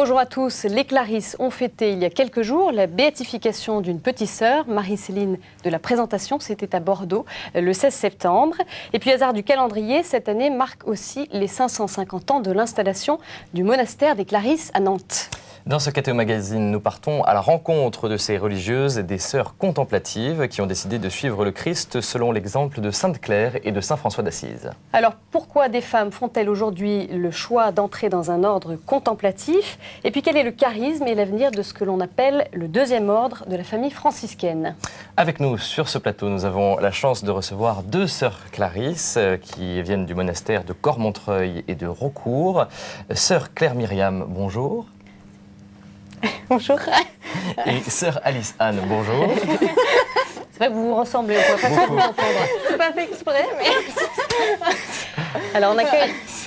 Bonjour à tous. Les Clarisses ont fêté il y a quelques jours la béatification d'une petite sœur, Marie-Céline de la Présentation. C'était à Bordeaux le 16 septembre. Et puis, hasard du calendrier, cette année marque aussi les 550 ans de l'installation du monastère des Clarisses à Nantes. Dans ce KTO Magazine, nous partons à la rencontre de ces religieuses et des sœurs contemplatives qui ont décidé de suivre le Christ selon l'exemple de Sainte Claire et de Saint François d'Assise. Alors, pourquoi des femmes font-elles aujourd'hui le choix d'entrer dans un ordre contemplatif? Et puis, quel est le charisme et l'avenir de ce que l'on appelle le deuxième ordre de la famille franciscaine? Avec nous sur ce plateau, nous avons la chance de recevoir deux sœurs Clarisses qui viennent du monastère de Cormontreuil et de Raucourt. Sœur Claire Myriam, bonjour. Bonjour. Et sœur Alice Anne, bonjour. C'est vrai que vous vous ressemblez, on ne peut pas trop vous entendre. C'est pas fait exprès, mais... Alors,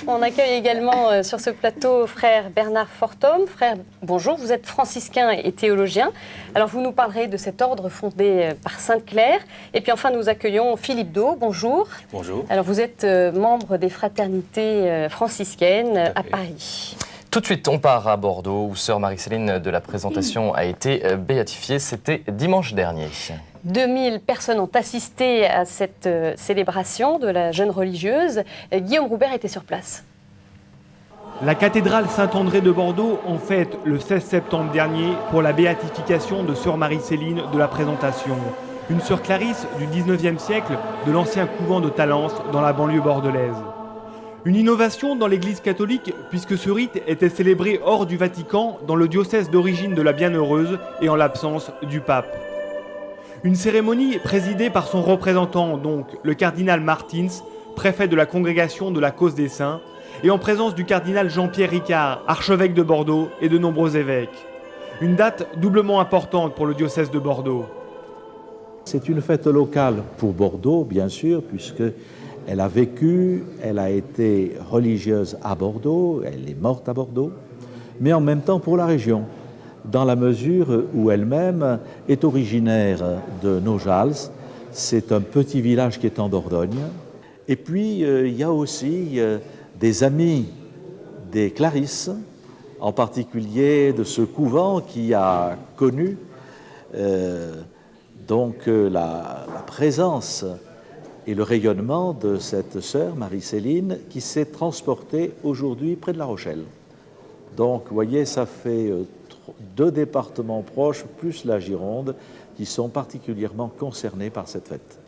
on accueille également sur ce plateau frère Bernard Forthomme. Frère, bonjour, vous êtes franciscain et théologien. Alors, vous nous parlerez de cet ordre fondé par Sainte Claire. Et puis enfin, nous accueillons Philippe Do, bonjour. Bonjour. Alors, vous êtes membre des fraternités franciscaines à Paris. Tout de suite, on part à Bordeaux où sœur Marie-Céline de la Présentation a été béatifiée. C'était dimanche dernier. 2000 personnes ont assisté à cette célébration de la jeune religieuse. Guillaume Roubert était sur place. La cathédrale Saint-André de Bordeaux en fête le 16 septembre dernier pour la béatification de sœur Marie-Céline de la Présentation. Une sœur Clarisse du 19e siècle de l'ancien couvent de Talence dans la banlieue bordelaise. Une innovation dans l'Église catholique puisque ce rite était célébré hors du Vatican dans le diocèse d'origine de la Bienheureuse et en l'absence du pape. Une cérémonie présidée par son représentant, donc le cardinal Martins, préfet de la congrégation de la Cause des Saints, et en présence du cardinal Jean-Pierre Ricard, archevêque de Bordeaux et de nombreux évêques. Une date doublement importante pour le diocèse de Bordeaux. C'est une fête locale pour Bordeaux, bien sûr, puisque elle a vécu, elle a été religieuse à Bordeaux, elle est morte à Bordeaux, mais en même temps pour la région, dans la mesure où elle-même est originaire de Nojals. C'est un petit village qui est en Dordogne. Et puis, il y a aussi des amis des Clarisses, en particulier de ce couvent qui a connu la présence et le rayonnement de cette sœur, Marie-Céline, qui s'est transportée aujourd'hui près de La Rochelle. Donc, vous voyez, ça fait deux départements proches, plus la Gironde, qui sont particulièrement concernés par cette fête.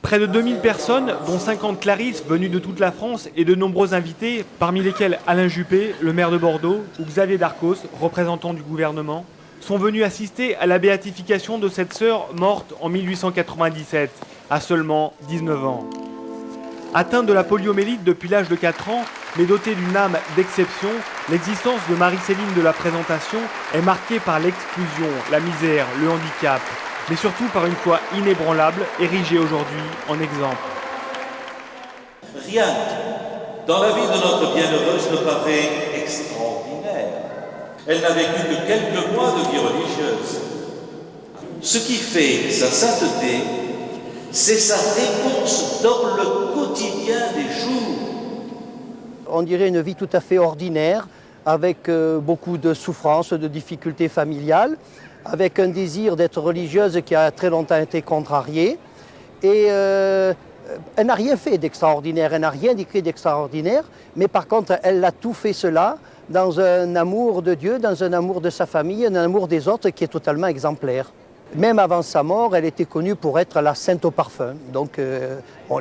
Près de 2000 personnes, dont 50 Clarisses venues de toute la France et de nombreux invités, parmi lesquels Alain Juppé, le maire de Bordeaux, ou Xavier Darcos, représentant du gouvernement, sont venus assister à la béatification de cette sœur morte en 1897, à seulement 19 ans. Atteinte de la poliomyélite depuis l'âge de 4 ans, mais dotée d'une âme d'exception, l'existence de Marie-Céline de la Présentation est marquée par l'exclusion, la misère, le handicap, mais surtout par une foi inébranlable, érigée aujourd'hui en exemple. Rien dans la vie de notre bienheureuse ne paraît extraordinaire. Elle n'a vécu que quelques mois de vie religieuse. Ce qui fait sa sainteté, c'est sa réponse dans le quotidien des jours. On dirait une vie tout à fait ordinaire, avec beaucoup de souffrances, de difficultés familiales, avec un désir d'être religieuse qui a très longtemps été contrarié. Et elle n'a rien fait d'extraordinaire, elle n'a rien décrit d'extraordinaire, mais par contre, elle a tout fait cela dans un amour de Dieu, dans un amour de sa famille, un amour des autres qui est totalement exemplaire. Même avant sa mort, elle était connue pour être la sainte au parfum. Donc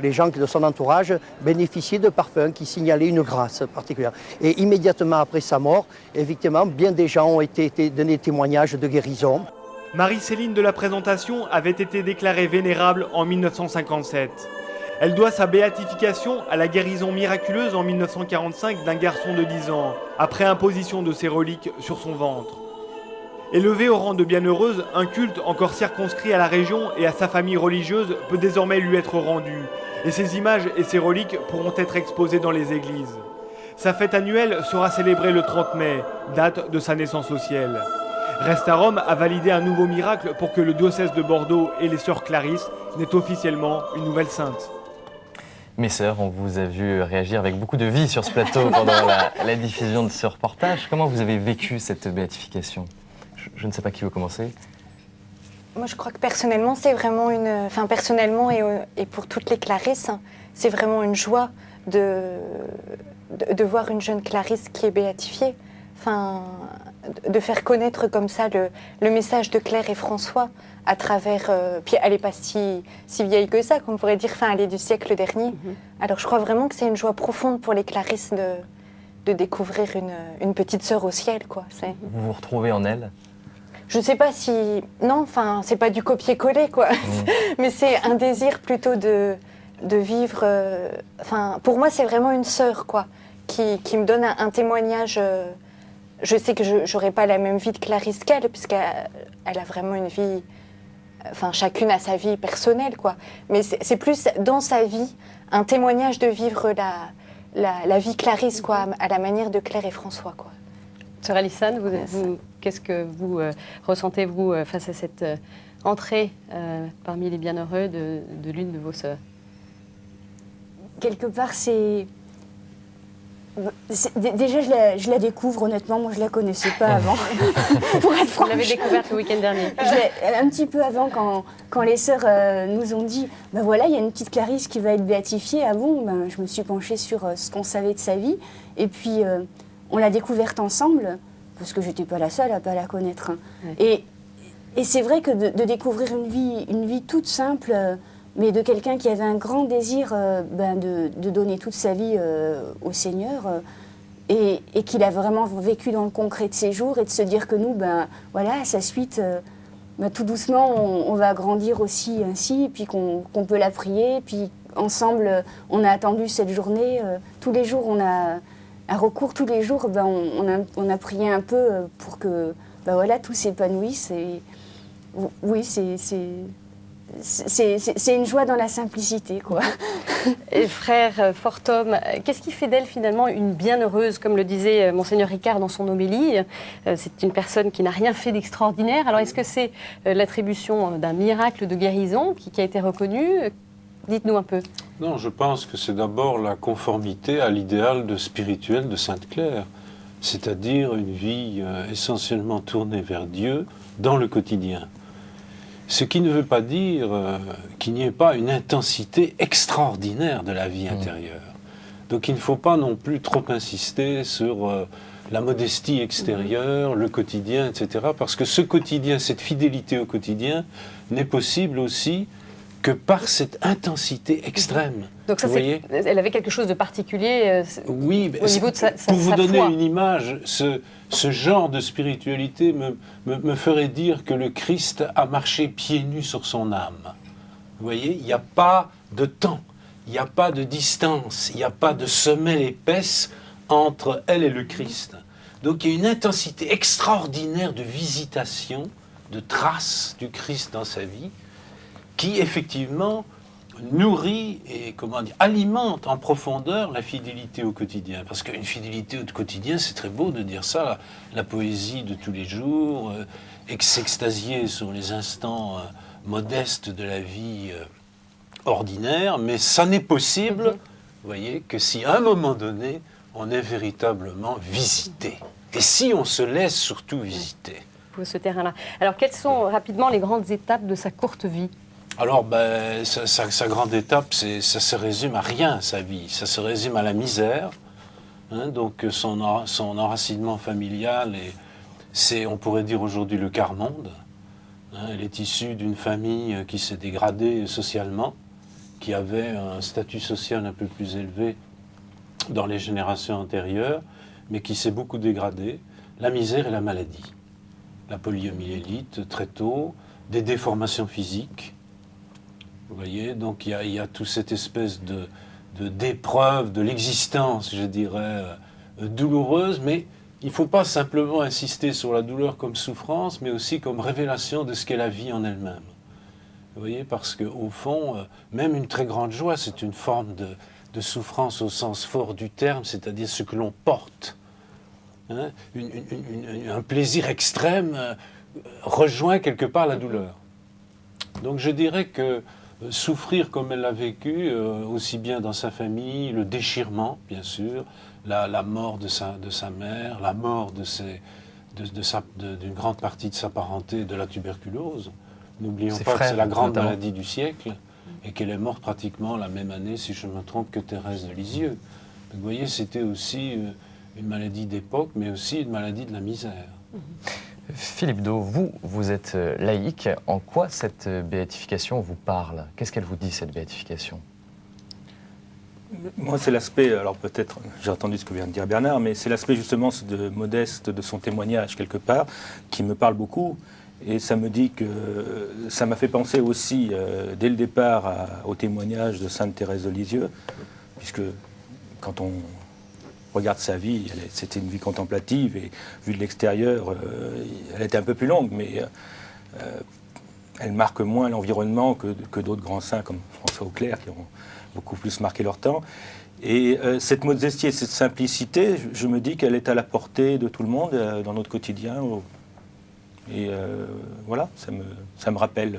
les gens de son entourage bénéficiaient de parfums qui signalaient une grâce particulière. Et immédiatement après sa mort, effectivement, bien des gens ont été donnés témoignage de guérison. Marie-Céline de la Présentation avait été déclarée vénérable en 1957. Elle doit sa béatification à la guérison miraculeuse en 1945 d'un garçon de 10 ans, après imposition de ses reliques sur son ventre. Élevée au rang de bienheureuse, un culte encore circonscrit à la région et à sa famille religieuse peut désormais lui être rendu, et ses images et ses reliques pourront être exposées dans les églises. Sa fête annuelle sera célébrée le 30 mai, date de sa naissance au ciel. Reste à Rome à valider un nouveau miracle pour que le diocèse de Bordeaux et les sœurs Clarisses n'aient officiellement une nouvelle sainte. Mes sœurs, on vous a vu réagir avec beaucoup de vie sur ce plateau pendant la diffusion de ce reportage. Comment vous avez vécu cette béatification? Je ne sais pas qui veut commencer. Moi, je crois que personnellement, c'est vraiment une... Enfin, personnellement et pour toutes les Clarisses, hein, c'est vraiment une joie de voir une jeune Clarisse qui est béatifiée. Enfin, de faire connaître comme ça le message de Claire et François à travers... puis elle n'est pas si vieille que ça, qu'on pourrait dire. Enfin, elle est du siècle dernier. Alors, je crois vraiment que c'est une joie profonde pour les Clarisses de découvrir une petite sœur au ciel, quoi. Vous vous retrouvez en elle? Je ne sais pas si... Non, enfin, c'est pas du copier-coller, quoi. Mais c'est un désir plutôt de vivre... Enfin, pour moi, c'est vraiment une sœur, quoi, qui me donne un témoignage... Je sais que je n'aurai pas la même vie de Clarisse qu'elle, puisqu'elle a vraiment une vie... Enfin, chacune a sa vie personnelle, quoi. Mais c'est plus, dans sa vie, un témoignage de vivre la vie Clarisse, quoi, à la manière de Claire et François, quoi. Sœur Alissane, qu'est-ce que vous ressentez, vous, face à cette entrée parmi les bienheureux de l'une de vos sœurs? Quelque part, déjà, je la découvre, honnêtement, moi je la connaissais pas avant. Pour être franche. Vous l'avez découverte le week-end dernier. Un petit peu avant, quand les sœurs nous ont dit, ben voilà, il y a une petite Clarisse qui va être béatifiée. Ah bon, ben, je me suis penchée sur ce qu'on savait de sa vie. Et puis, on l'a découverte ensemble, parce que j'étais pas la seule à pas la connaître. Hein. Ouais. Et c'est vrai que de découvrir une vie toute simple, mais de quelqu'un qui avait un grand désir de donner toute sa vie au Seigneur, et qu'il a vraiment vécu dans le concret de ses jours, et de se dire que nous, voilà, à sa suite, tout doucement, on va grandir aussi ainsi, et puis qu'on peut la prier, puis ensemble, on a attendu cette journée. Tous les jours, on a un recours, tous les jours, on a prié un peu pour que voilà, tout s'épanouisse. Et oui, c'est une joie dans la simplicité, quoi. Et frère Fortom, qu'est-ce qui fait d'elle finalement une bienheureuse, comme le disait Monseigneur Ricard dans son homélie? C'est une personne qui n'a rien fait d'extraordinaire. Alors est-ce que c'est l'attribution d'un miracle de guérison qui a été reconnu? Dites-nous un peu. Non, je pense que c'est d'abord la conformité à l'idéal spirituel de Sainte Claire, c'est-à-dire une vie essentiellement tournée vers Dieu dans le quotidien. Ce qui ne veut pas dire qu'il n'y ait pas une intensité extraordinaire de la vie intérieure. Donc il ne faut pas non plus trop insister sur la modestie extérieure, le quotidien, etc. Parce que ce quotidien, cette fidélité au quotidien, n'est possible aussi que par cette intensité extrême. Donc ça, elle avait quelque chose de particulier oui, au niveau de sa pour vous donner foi. Une image, ce genre de spiritualité me ferait dire que le Christ a marché pieds nus sur son âme. Vous voyez, il n'y a pas de temps, il n'y a pas de distance, il n'y a pas de semelle épaisse entre elle et le Christ. Donc il y a une intensité extraordinaire de visitation, de traces du Christ dans sa vie, qui effectivement nourrit et alimente en profondeur la fidélité au quotidien. Parce qu'une fidélité au quotidien, c'est très beau de dire ça, la poésie de tous les jours, s'extasier sur les instants modestes de la vie ordinaire, mais ça n'est possible, vous voyez, que si à un moment donné, on est véritablement visité. Et si on se laisse surtout visiter. Ce terrain-là. Alors, quelles sont rapidement les grandes étapes de sa courte vie? Alors, sa grande étape, ça se résume à rien, sa vie. Ça se résume à la misère. Hein, donc, son enracinement familial, c'est, on pourrait dire aujourd'hui, le quart-monde. Hein, elle est issue d'une famille qui s'est dégradée socialement, qui avait un statut social un peu plus élevé dans les générations antérieures, mais qui s'est beaucoup dégradée. La misère et la maladie. La poliomyélite, très tôt, des déformations physiques. Vous voyez, donc il y a toute cette espèce d'épreuve de l'existence, je dirais, douloureuse, mais il ne faut pas simplement insister sur la douleur comme souffrance, mais aussi comme révélation de ce qu'est la vie en elle-même. Vous voyez, parce qu'au fond, même une très grande joie, c'est une forme de souffrance au sens fort du terme, c'est-à-dire ce que l'on porte. Hein, un plaisir extrême rejoint quelque part la douleur. Donc je dirais que souffrir comme elle l'a vécu, aussi bien dans sa famille, le déchirement, bien sûr, la mort de sa mère, la mort d'une grande partie de sa parenté, de la tuberculose. N'oublions pas que c'est la grande maladie du siècle et qu'elle est morte pratiquement la même année, si je ne me trompe, que Thérèse de Lisieux. Donc, vous voyez, c'était aussi une maladie d'époque, mais aussi une maladie de la misère. Philippe Do, vous êtes laïque. En quoi cette béatification vous parle? Qu'est-ce qu'elle vous dit, cette béatification? Moi, c'est l'aspect, alors peut-être, j'ai entendu ce que vient de dire Bernard, mais c'est l'aspect justement de Modeste, de son témoignage quelque part, qui me parle beaucoup. Et ça me dit que ça m'a fait penser aussi, dès le départ, au témoignage de Sainte Thérèse de Lisieux, puisque quand on regarde sa vie, c'était une vie contemplative, et vue de l'extérieur, elle était un peu plus longue, mais elle marque moins l'environnement que d'autres grands saints, comme François Auclair, qui ont beaucoup plus marqué leur temps. Et cette modestie et cette simplicité, je me dis qu'elle est à la portée de tout le monde, dans notre quotidien. Et voilà, ça me rappelle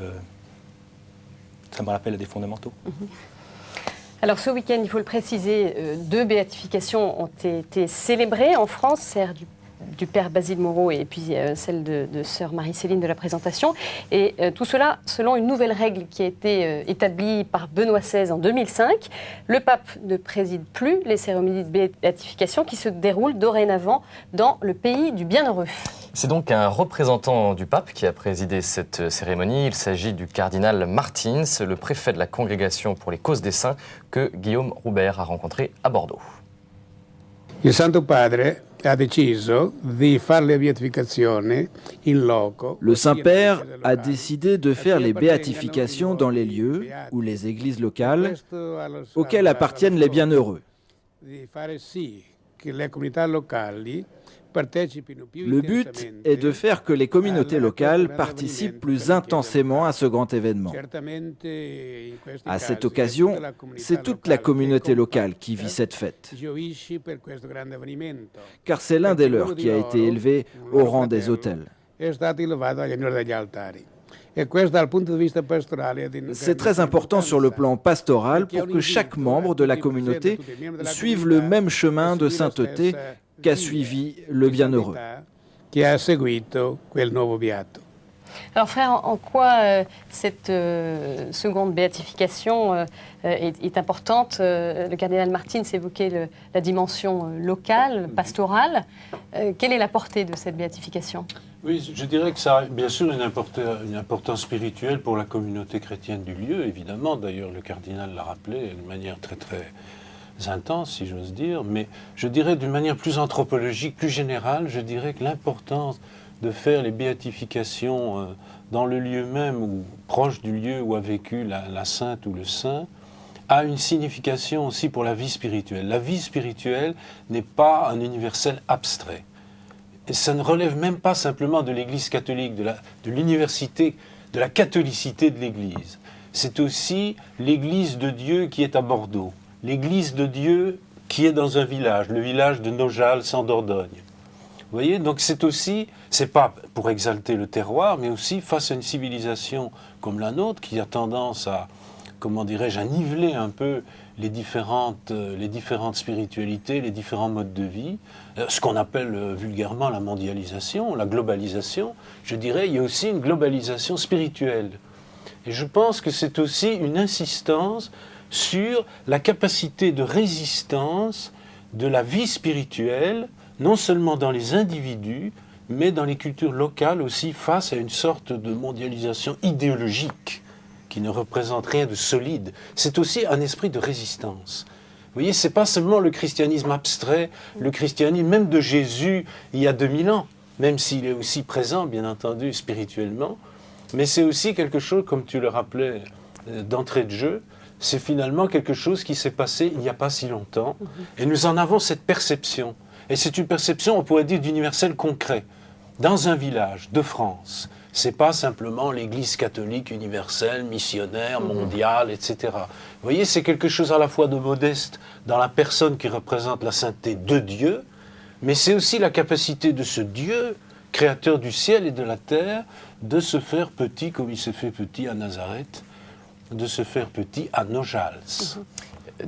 à des fondamentaux. Alors ce week-end, il faut le préciser, 2 béatifications ont été célébrées en France, celle du père Basile Moreau et puis celle de sœur Marie-Céline de la Présentation. Et tout cela selon une nouvelle règle qui a été établie par Benoît XVI en 2005. Le pape ne préside plus les cérémonies de béatification qui se déroulent dorénavant dans le pays du bienheureux. C'est donc un représentant du pape qui a présidé cette cérémonie. Il s'agit du cardinal Martins, le préfet de la Congrégation pour les causes des saints, que Guillaume Roubert a rencontré à Bordeaux. Il Santo Padre a deciso di fare le beatificazioni in loco. Le Saint-Père a décidé de faire les béatifications dans les lieux ou les églises locales auxquelles appartiennent les bienheureux. Le but est de faire que les communautés locales participent plus intensément à ce grand événement. À cette occasion, c'est toute la communauté locale qui vit cette fête, car c'est l'un des leurs qui a été élevé au rang des autels. C'est très important sur le plan pastoral pour que chaque membre de la communauté suive le même chemin de sainteté qu'a suivi le bienheureux. Alors frère, en quoi cette seconde béatification est importante? Le cardinal Martins évoquait la dimension locale, pastorale. Quelle est la portée de cette béatification? Oui, je dirais que ça a bien sûr une importance spirituelle pour la communauté chrétienne du lieu, évidemment. D'ailleurs, le cardinal l'a rappelé d'une manière très très intense, si j'ose dire. Mais je dirais d'une manière plus anthropologique, plus générale, je dirais que l'importance de faire les béatifications dans le lieu même ou proche du lieu où a vécu la sainte ou le saint a une signification aussi pour la vie spirituelle. La vie spirituelle n'est pas un universel abstrait. Et ça ne relève même pas simplement de l'Église catholique, de l'université, de la catholicité de l'Église. C'est aussi l'Église de Dieu qui est à Bordeaux, l'Église de Dieu qui est dans un village, le village de Nojal, sans Dordogne. Vous voyez, donc c'est aussi, c'est pas pour exalter le terroir, mais aussi face à une civilisation comme la nôtre qui a tendance à, comment dirais-je, à niveler un peu les différentes spiritualités, les différents modes de vie, ce qu'on appelle vulgairement la mondialisation, la globalisation. Je dirais, il y a aussi une globalisation spirituelle. Et je pense que c'est aussi une insistance sur la capacité de résistance de la vie spirituelle, non seulement dans les individus, mais dans les cultures locales aussi, face à une sorte de mondialisation idéologique qui ne représente rien de solide. C'est aussi un esprit de résistance. Vous voyez, c'est pas seulement le christianisme abstrait, le christianisme même de Jésus il y a 2000 ans, même s'il est aussi présent, bien entendu, spirituellement, mais c'est aussi quelque chose, comme tu le rappelais d'entrée de jeu, c'est finalement quelque chose qui s'est passé il n'y a pas si longtemps, et nous en avons cette perception. Et c'est une perception, on pourrait dire, d'universel concret. Dans un village de France, c'est pas simplement l'Église catholique universelle, missionnaire, mondiale, etc. Vous voyez, c'est quelque chose à la fois de modeste dans la personne qui représente la sainteté de Dieu, mais c'est aussi la capacité de ce Dieu, créateur du ciel et de la terre, de se faire petit comme il s'est fait petit à Nazareth, de se faire petit à Nojals.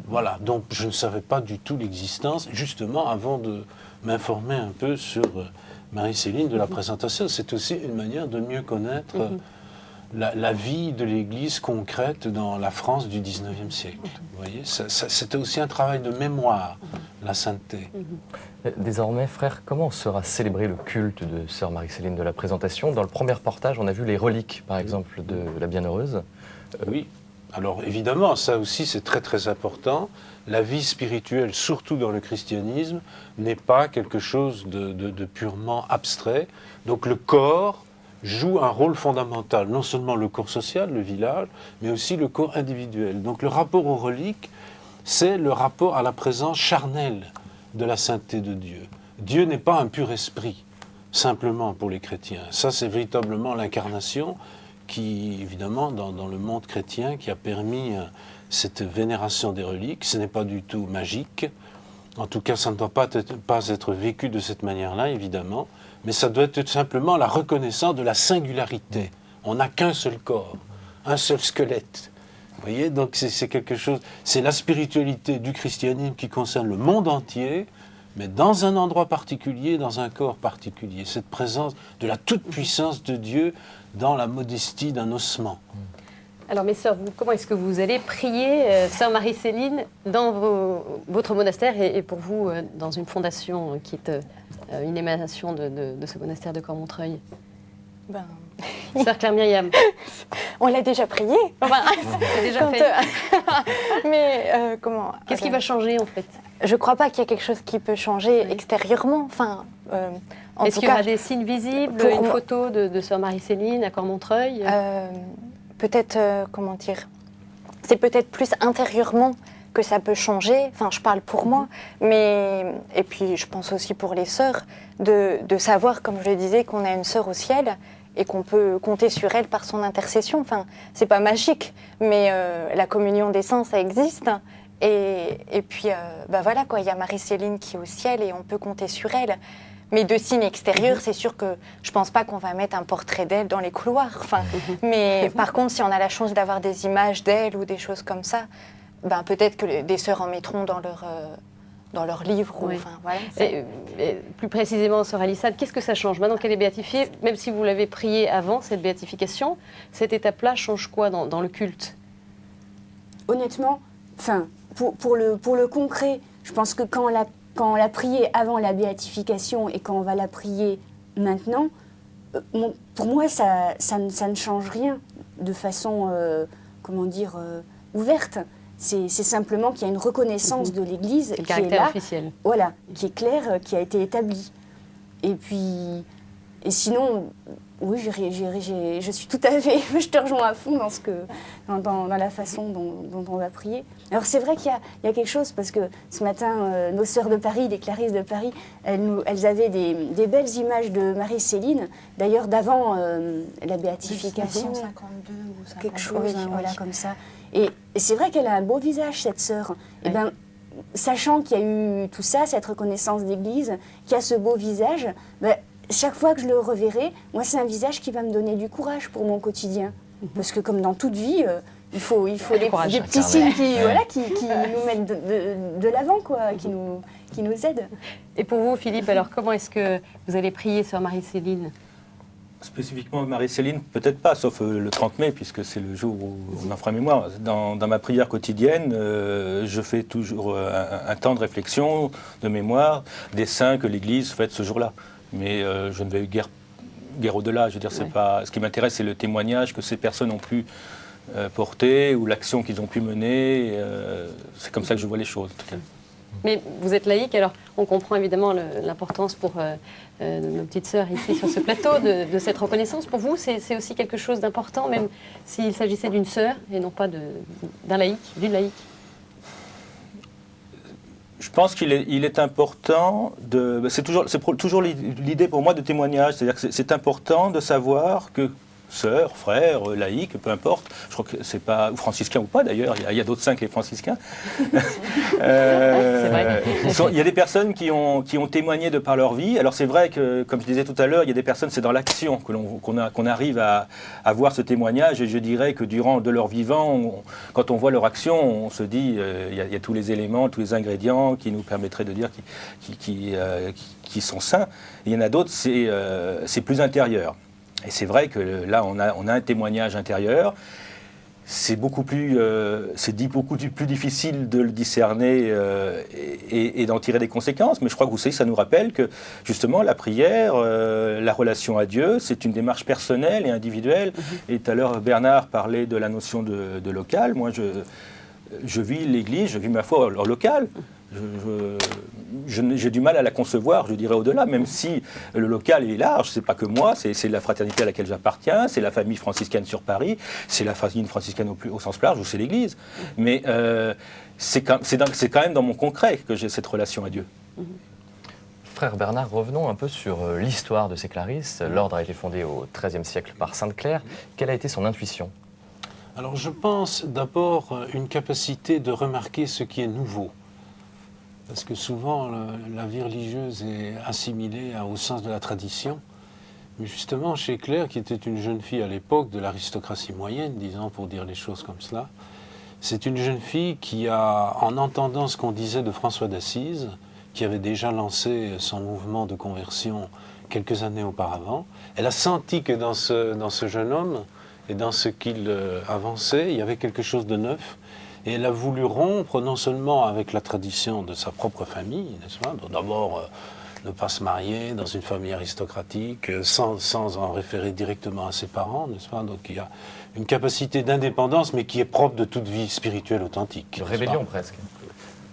Voilà, donc je ne savais pas du tout l'existence, justement avant de m'informer un peu sur Marie-Céline de la présentation. C'est aussi une manière de mieux connaître la vie de l'Église concrète dans la France du 19e siècle. Vous voyez, c'était aussi un travail de mémoire, la sainteté. Désormais, frère, comment sera célébré le culte de sœur Marie-Céline de la Présentation? Dans le premier reportage, on a vu les reliques, par exemple, de la Bienheureuse. Oui, alors évidemment, ça aussi c'est très très important. La vie spirituelle, surtout dans le christianisme, n'est pas quelque chose de purement abstrait. Donc le corps joue un rôle fondamental, non seulement le corps social, le village, mais aussi le corps individuel. Donc le rapport aux reliques, c'est le rapport à la présence charnelle de la sainteté de Dieu. Dieu n'est pas un pur esprit, simplement pour les chrétiens. Ça, c'est véritablement l'incarnation qui, évidemment, dans le monde chrétien, qui a permis cette vénération des reliques. Ce n'est pas du tout magique. En tout cas, ça ne doit pas être vécu de cette manière-là, évidemment. Mais ça doit être simplement la reconnaissance de la singularité. On n'a qu'un seul corps, un seul squelette. Vous voyez, donc c'est quelque chose, c'est la spiritualité du christianisme qui concerne le monde entier, mais dans un endroit particulier, dans un corps particulier. Cette présence de la toute-puissance de Dieu dans la modestie d'un ossement. Alors mes sœurs, comment est-ce que vous allez prier sœur Marie-Céline dans votre monastère et pour vous dans une fondation qui est une émanation de ce monastère de Cormontreuil? Sœur Claire Myriam. On l'a déjà prié. Enfin, c'est déjà fait. Mais comment? Qu'est-ce qui va changer en fait? Je ne crois pas qu'il y ait quelque chose qui peut changer extérieurement. Enfin, est-ce qu'il y aura des signes visibles, une photo de sœur Marie-Céline à Cormontreuil? Peut-être, comment dire, c'est peut-être plus intérieurement que ça peut changer. Enfin, je parle pour moi, mais et puis je pense aussi pour les sœurs de savoir, comme je le disais, qu'on a une sœur au ciel et qu'on peut compter sur elle par son intercession. Enfin, c'est pas magique, mais la communion des saints, ça existe. Et puis, voilà quoi, il y a Marie-Céline qui est au ciel et on peut compter sur elle. Mais de signes extérieurs, c'est sûr que je pense pas qu'on va mettre un portrait d'elle dans les couloirs. Enfin, mais par contre, si on a la chance d'avoir des images d'elle ou des choses comme ça, peut-être que des sœurs en mettront dans leur livre. Oui. Enfin, voilà, et plus précisément, sœur Alissade, qu'est-ce que ça change maintenant qu'elle est béatifiée? Même si vous l'avez priée avant cette béatification, cette étape-là change quoi dans le culte? Honnêtement, enfin, pour le concret, je pense que quand on l'a priée avant la béatification et quand on va la prier maintenant, pour moi, ça ne change rien de façon, ouverte. C'est simplement qu'il y a une reconnaissance de l'Église qui est là, officiel. Voilà, qui est claire, qui a été établie. Et sinon, oui, je suis tout à fait, je te rejoins à fond dans la façon dont on va prier. Alors c'est vrai qu'il y a quelque chose, parce que ce matin, nos sœurs de Paris, les Clarisses de Paris, elles avaient des belles images de Marie-Céline, d'ailleurs d'avant la béatification. 152 ou 52, quelque chose, voilà, comme ça. Et c'est vrai qu'elle a un beau visage, cette sœur. Oui. Et sachant qu'il y a eu tout ça, cette reconnaissance d'Église, qu'il y a ce beau visage, chaque fois que je le reverrai, moi, c'est un visage qui va me donner du courage pour mon quotidien. Parce que comme dans toute vie, il faut des petits signes qui nous mettent de l'avant, quoi, qui nous aident. Et pour vous, Philippe, alors comment est-ce que vous allez prier sœur Marie-Céline? Spécifiquement Marie-Céline, peut-être pas, sauf le 30 mai, puisque c'est le jour où on en fera mémoire. Dans ma prière quotidienne, je fais toujours un temps de réflexion, de mémoire, des saints que l'Église fête ce jour-là. Mais je ne vais guère au-delà. Je veux dire, c'est pas. Ce qui m'intéresse, c'est le témoignage que ces personnes ont pu porter ou l'action qu'ils ont pu mener. C'est comme ça que je vois les choses, en tout cas. Mais vous êtes laïque, alors on comprend évidemment l'importance pour nos petites sœurs ici sur ce plateau de cette reconnaissance. Pour vous, c'est aussi quelque chose d'important, même s'il s'agissait d'une sœur et non pas d'un laïc, d'une laïque? Je pense qu'il est important c'est toujours l'idée pour moi de témoignage, c'est-à-dire que c'est important de savoir que sœurs, frères, laïcs, peu importe. Je crois que c'est pas, ou franciscains ou pas d'ailleurs, il y a d'autres saints que les franciscains. Il y a des personnes qui ont témoigné de par leur vie. Alors c'est vrai que, comme je disais tout à l'heure, il y a des personnes, c'est dans l'action qu'on arrive à voir ce témoignage. Et je dirais que durant de leur vivant, quand on voit leur action, on se dit, il y a tous les éléments, tous les ingrédients qui nous permettraient de dire qui sont saints. Et il y en a d'autres, c'est plus intérieur. Et c'est vrai que là, on a un témoignage intérieur. C'est beaucoup plus difficile de le discerner et d'en tirer des conséquences. Mais je crois que vous savez, ça nous rappelle que justement la prière, la relation à Dieu, c'est une démarche personnelle et individuelle. Et tout à l'heure, Bernard parlait de la notion de local. Moi, je vis l'Église, je vis ma foi au local. J'ai du mal à la concevoir, je dirais au-delà, même si le local est large, c'est pas que moi, c'est la fraternité à laquelle j'appartiens, c'est la famille franciscaine sur Paris, c'est la famille franciscaine au sens large, ou c'est l'Église. Mais c'est quand même dans mon concret que j'ai cette relation à Dieu. Frère Bernard, revenons un peu sur l'histoire de ces Clarisses. L'ordre a été fondé au XIIIe siècle par Sainte Claire. Quelle a été son intuition? Alors je pense d'abord une capacité de remarquer ce qui est nouveau. Parce que souvent, la vie religieuse est assimilée au sens de la tradition. Mais justement, chez Claire, qui était une jeune fille à l'époque de l'aristocratie moyenne, disons, pour dire les choses comme cela, c'est une jeune fille qui a, en entendant ce qu'on disait de François d'Assise, qui avait déjà lancé son mouvement de conversion quelques années auparavant, elle a senti que dans ce jeune homme et dans ce qu'il avançait, il y avait quelque chose de neuf. Et elle a voulu rompre non seulement avec la tradition de sa propre famille, n'est-ce pas? D'abord, ne pas se marier dans une famille aristocratique, sans en référer directement à ses parents, n'est-ce pas? Donc il y a une capacité d'indépendance, mais qui est propre de toute vie spirituelle authentique. De rébellion presque.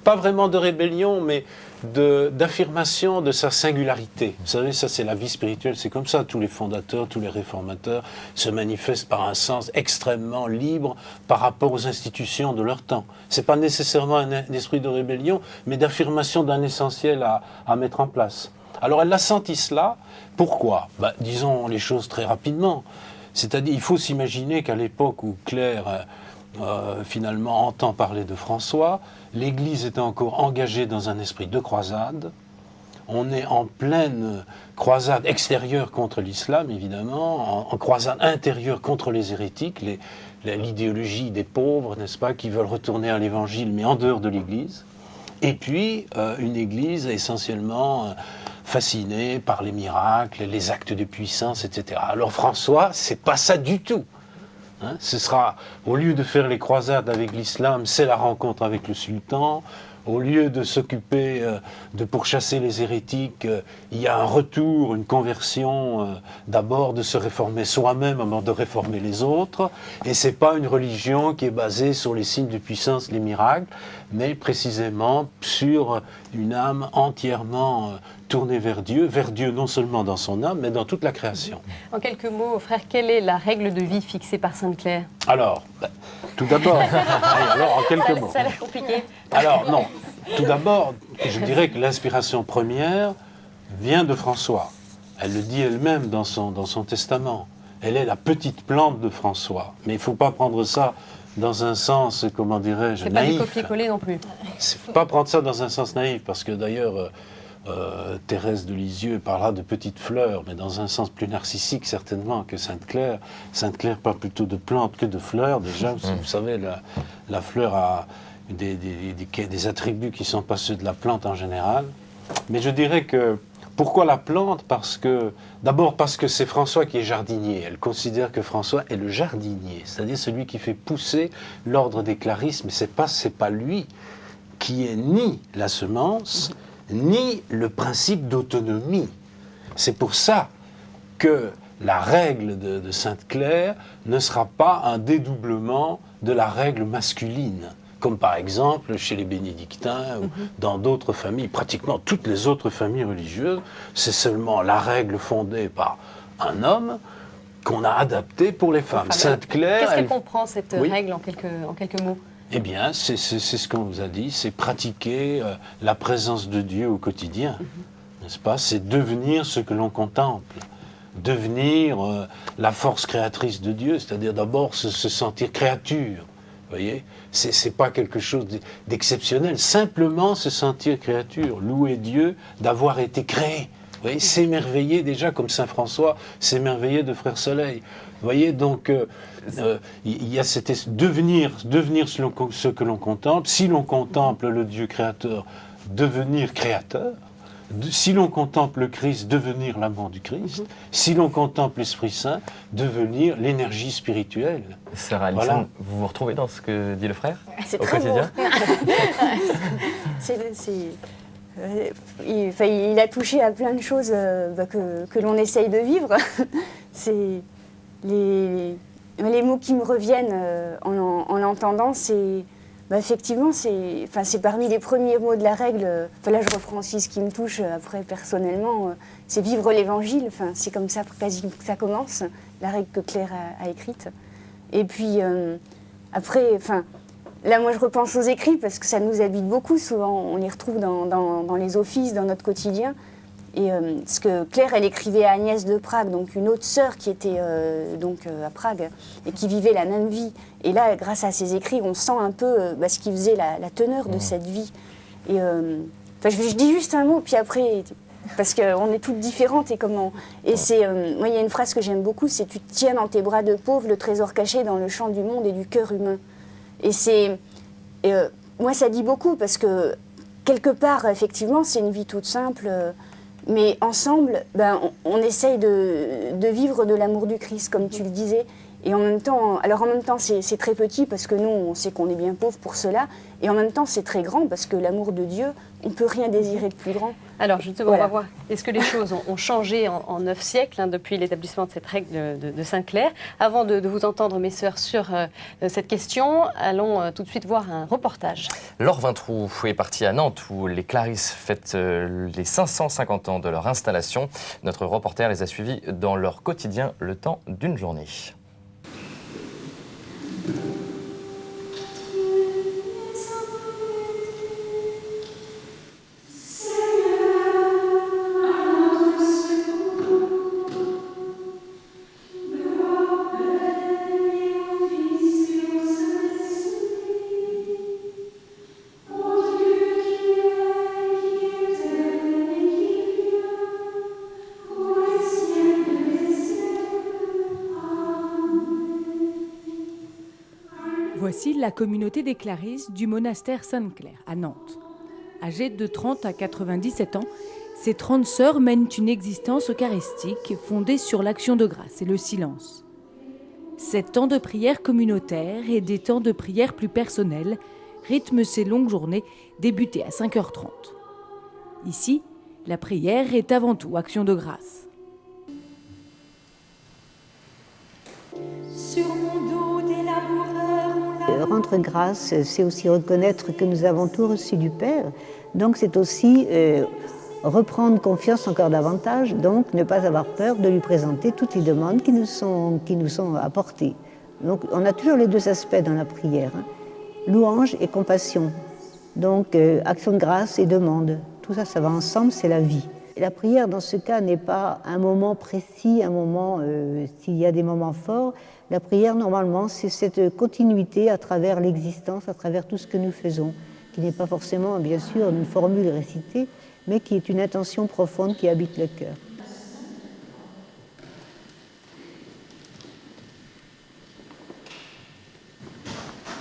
Pas vraiment de rébellion, mais d'affirmation de sa singularité. Vous savez, ça c'est la vie spirituelle, c'est comme ça. Tous les fondateurs, tous les réformateurs se manifestent par un sens extrêmement libre par rapport aux institutions de leur temps. C'est pas nécessairement un esprit de rébellion, mais d'affirmation d'un essentiel à mettre en place. Alors elle a senti cela. Pourquoi? Disons les choses très rapidement. C'est-à-dire, il faut s'imaginer qu'à l'époque où Claire finalement entend parler de François, l'Église était encore engagée dans un esprit de croisade. On est en pleine croisade extérieure contre l'islam, évidemment, en croisade intérieure contre les hérétiques, l'idéologie des pauvres, n'est-ce pas, qui veulent retourner à l'Évangile, mais en dehors de l'Église. Et puis, une Église essentiellement fascinée par les miracles, les actes de puissance, etc. Alors François, c'est pas ça du tout. Ce sera, au lieu de faire les croisades avec l'islam, c'est la rencontre avec le sultan. Au lieu de s'occuper de pourchasser les hérétiques, il y a un retour, une conversion, d'abord de se réformer soi-même avant de réformer les autres. Et c'est pas une religion qui est basée sur les signes de puissance, les miracles, mais précisément sur une âme entièrement tournée vers Dieu non seulement dans son âme, mais dans toute la création. En quelques mots, frère, quelle est la règle de vie fixée par Sainte Claire? Alors, tout d'abord, en quelques mots. Ça a l'air compliqué. Alors, non. Tout d'abord, je dirais que l'inspiration première vient de François. Elle le dit elle-même dans son testament. Elle est la petite plante de François. Mais il ne faut pas prendre ça dans un sens, comment dirais-je, naïf. C'est pas du copier-coller non plus. Il ne faut pas prendre ça dans un sens naïf, parce que d'ailleurs, Thérèse de Lisieux parlera de petites fleurs, mais dans un sens plus narcissique certainement que Sainte Claire. Sainte Claire parle plutôt de plantes que de fleurs. Déjà, vous savez, la fleur a des attributs qui ne sont pas ceux de la plante en général. Mais je dirais que, pourquoi la plante? D'abord parce que c'est François qui est jardinier. Elle considère que François est le jardinier, c'est-à-dire celui qui fait pousser l'ordre des Clarisses, mais c'est pas lui qui est ni la semence, ni le principe d'autonomie. C'est pour ça que la règle de Sainte Claire ne sera pas un dédoublement de la règle masculine, comme par exemple chez les bénédictins ou dans d'autres familles, pratiquement toutes les autres familles religieuses, c'est seulement la règle fondée par un homme qu'on a adaptée pour les femmes. Sainte Claire... Qu'est-ce qu'elle comprend, cette règle, en quelques mots? Eh bien, c'est ce qu'on vous a dit, c'est pratiquer la présence de Dieu au quotidien, n'est-ce pas? C'est devenir ce que l'on contemple. devenir la force créatrice de Dieu, c'est-à-dire d'abord se sentir créature. Vous voyez, c'est pas quelque chose d'exceptionnel, simplement se sentir créature, louer Dieu d'avoir été créé. Vous voyez, s'émerveiller déjà, comme Saint François s'émerveillait de Frère Soleil. Vous voyez, donc, il y a devenir ce que l'on contemple. Si l'on contemple le Dieu créateur, devenir créateur. Si l'on contemple le Christ, devenir l'amour du Christ. Si l'on contemple l'Esprit Saint, devenir l'énergie spirituelle. Sœur Alison, voilà. Vous vous retrouvez dans ce que dit le frère au quotidien? Il a touché à plein de choses que l'on essaye de vivre. C'est les mots qui me reviennent en l'entendant, c'est... effectivement, c'est parmi les premiers mots de la règle. Là, je reprends aussi ce qui me touche après personnellement. C'est vivre l'Évangile. C'est comme ça quasi que ça commence, la règle que Claire a écrite. Et puis après, là, moi, je repense aux écrits parce que ça nous habite beaucoup. Souvent, on les retrouve dans les offices, dans notre quotidien. Et ce que Claire, elle écrivait à Agnès de Prague, donc une autre sœur qui était à Prague et qui vivait la même vie. Et là, grâce à ses écrits, on sent un peu ce qui faisait la teneur de cette vie. Et je dis juste un mot, puis après, parce qu'on est toutes différentes et comment. Et moi, il y a une phrase que j'aime beaucoup, c'est "Tu tiens dans tes bras de pauvre le trésor caché dans le champ du monde et du cœur humain." Et moi, ça dit beaucoup parce que quelque part, effectivement, c'est une vie toute simple. Mais ensemble, on essaye de vivre de l'amour du Christ, comme tu le disais. Et en même temps, c'est très petit parce que nous, on sait qu'on est bien pauvres pour cela. Et en même temps, c'est très grand parce que l'amour de Dieu, on ne peut rien désirer de plus grand. Alors, justement, on va voir. Est-ce que les choses ont changé en 9 siècles, depuis l'établissement de cette règle de Saint-Clair? Avant de vous entendre, mes sœurs, sur cette question, allons tout de suite voir un reportage. Laure Vintroux est partie à Nantes, où les Clarisses fêtent les 550 ans de leur installation. Notre reporter les a suivis dans leur quotidien le temps d'une journée. Voici la communauté des Clarisses du monastère Sainte-Claire à Nantes. Âgées de 30 à 97 ans, ces 30 sœurs mènent une existence eucharistique fondée sur l'action de grâce et le silence. Ces temps de prière communautaire et des temps de prière plus personnels rythment ces longues journées débutées à 5h30. Ici, la prière est avant tout action de grâce. Sur mon dos des laboureurs. Rendre grâce, c'est aussi reconnaître que nous avons tout reçu du Père. Donc c'est aussi reprendre confiance encore davantage, donc ne pas avoir peur de lui présenter toutes les demandes qui nous sont apportées. Donc on a toujours les deux aspects dans la prière, louange et compassion. Donc action de grâce et demande, tout ça, ça va ensemble, c'est la vie. Et la prière, dans ce cas, n'est pas un moment précis, un moment, s'il y a des moments forts. La prière, normalement, c'est cette continuité à travers l'existence, à travers tout ce que nous faisons, qui n'est pas forcément, bien sûr, une formule récitée, mais qui est une intention profonde qui habite le cœur.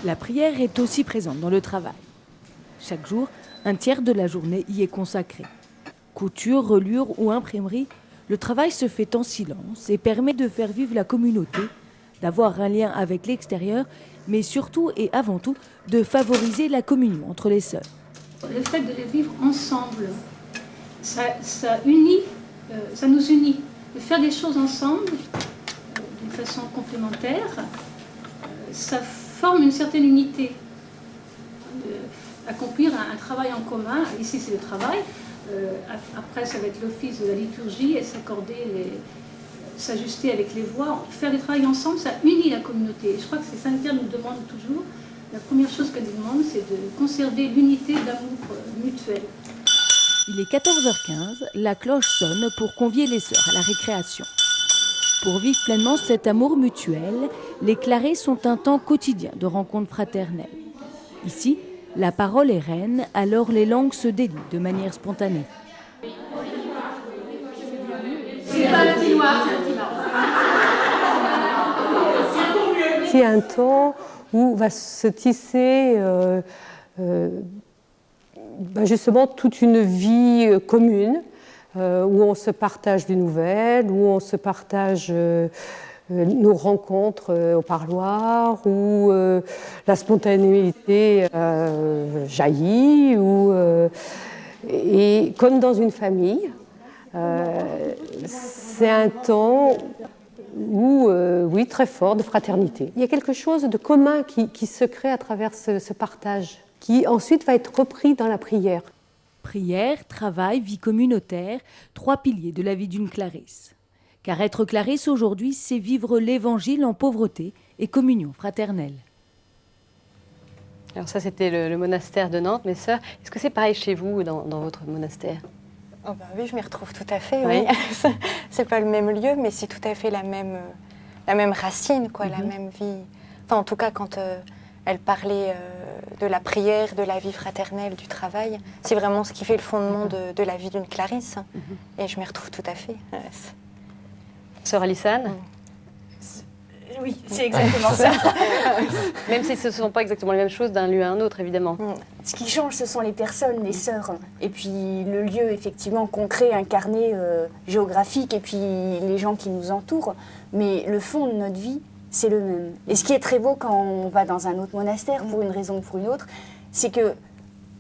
La prière est aussi présente dans le travail. Chaque jour, un tiers de la journée y est consacré. Couture, reliure ou imprimerie, le travail se fait en silence et permet de faire vivre la communauté, d'avoir un lien avec l'extérieur, mais surtout et avant tout de favoriser la communion entre les sœurs. Le fait de les vivre ensemble, ça unit, ça nous unit. De faire des choses ensemble, d'une façon complémentaire, ça forme une certaine unité. Accomplir un travail en commun, ici c'est le travail, après ça va être l'office de la liturgie et s'ajuster avec les voix. Faire des travails ensemble, ça unit la communauté. Et je crois que c'est Sainte-Claire nous demande toujours, la première chose qu'elle nous demande, c'est de conserver l'unité d'amour mutuel. Il est 14h15, la cloche sonne pour convier les sœurs à la récréation. Pour vivre pleinement cet amour mutuel, les Clarisses sont un temps quotidien de rencontres fraternelles. Ici, la parole est reine, alors les langues se délient de manière spontanée. C'est pas un petit noir, c'est un petit marron. C'est un temps où va se tisser justement toute une vie commune, où on se partage des nouvelles, où on se partage nos rencontres au parloir, où la spontanéité jaillit, et comme dans une famille, c'est un temps où, oui, très fort de fraternité. Il y a quelque chose de commun qui se crée à travers ce partage, qui ensuite va être repris dans la prière. Prière, travail, vie communautaire, 3 piliers de la vie d'une Clarisse. Car être Clarisse aujourd'hui, c'est vivre l'Évangile en pauvreté et communion fraternelle. Alors ça, c'était le monastère de Nantes, mes sœurs. Est-ce que c'est pareil chez vous, dans votre monastère? Oh bah oui, je m'y retrouve tout à fait, oui. C'est pas le même lieu, mais c'est tout à fait la même racine, quoi, la même vie. Enfin, en tout cas, quand elle parlait de la prière, de la vie fraternelle, du travail, c'est vraiment ce qui fait le fondement de la vie d'une Clarisse. Et je m'y retrouve tout à fait. Sœur Alissane? Oui, c'est exactement ça. Même si ce ne sont pas exactement les mêmes choses d'un lieu à un autre, évidemment. Ce qui change, ce sont les personnes, les sœurs. Et puis le lieu, effectivement, concret, incarné, géographique, et puis les gens qui nous entourent. Mais le fond de notre vie, c'est le même. Et ce qui est très beau quand on va dans un autre monastère, pour une raison ou pour une autre, c'est qu'il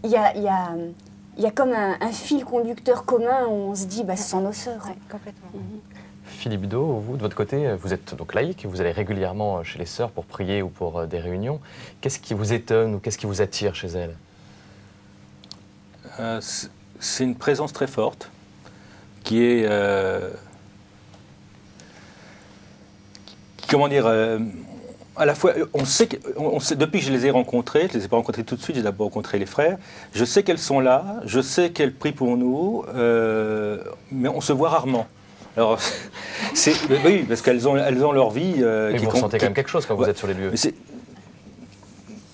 y a comme un fil conducteur commun où on se dit, ce sont nos sœurs. Ouais, complètement. Philippe Do, vous, de votre côté, vous êtes donc laïque, vous allez régulièrement chez les sœurs pour prier ou pour des réunions. Qu'est-ce qui vous étonne ou qu'est-ce qui vous attire chez elles? C'est une présence très forte qui est... comment dire à la fois, on sait, depuis que je les ai rencontrées, je ne les ai pas rencontrées tout de suite, j'ai d'abord rencontré les frères, je sais qu'elles sont là, je sais qu'elles prient pour nous, mais on se voit rarement. Alors, oui, parce qu'elles ont leur vie. Mais vous ressentez quand même quelque chose quand vous êtes sur les lieux.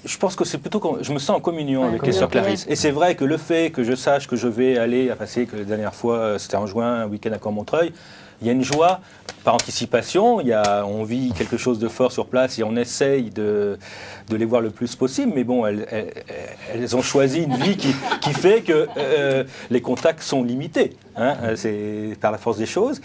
Je pense que c'est plutôt quand je me sens en communion avec les sœurs Clarisse. Et c'est vrai que le fait que je sache que je vais aller à passer, que la dernière fois, c'était en juin, un week-end à Cormontreuil, il y a une joie par anticipation, on vit quelque chose de fort sur place et on essaye de les voir le plus possible, mais bon, elles ont choisi une vie qui fait que les contacts sont limités, hein, c'est par la force des choses.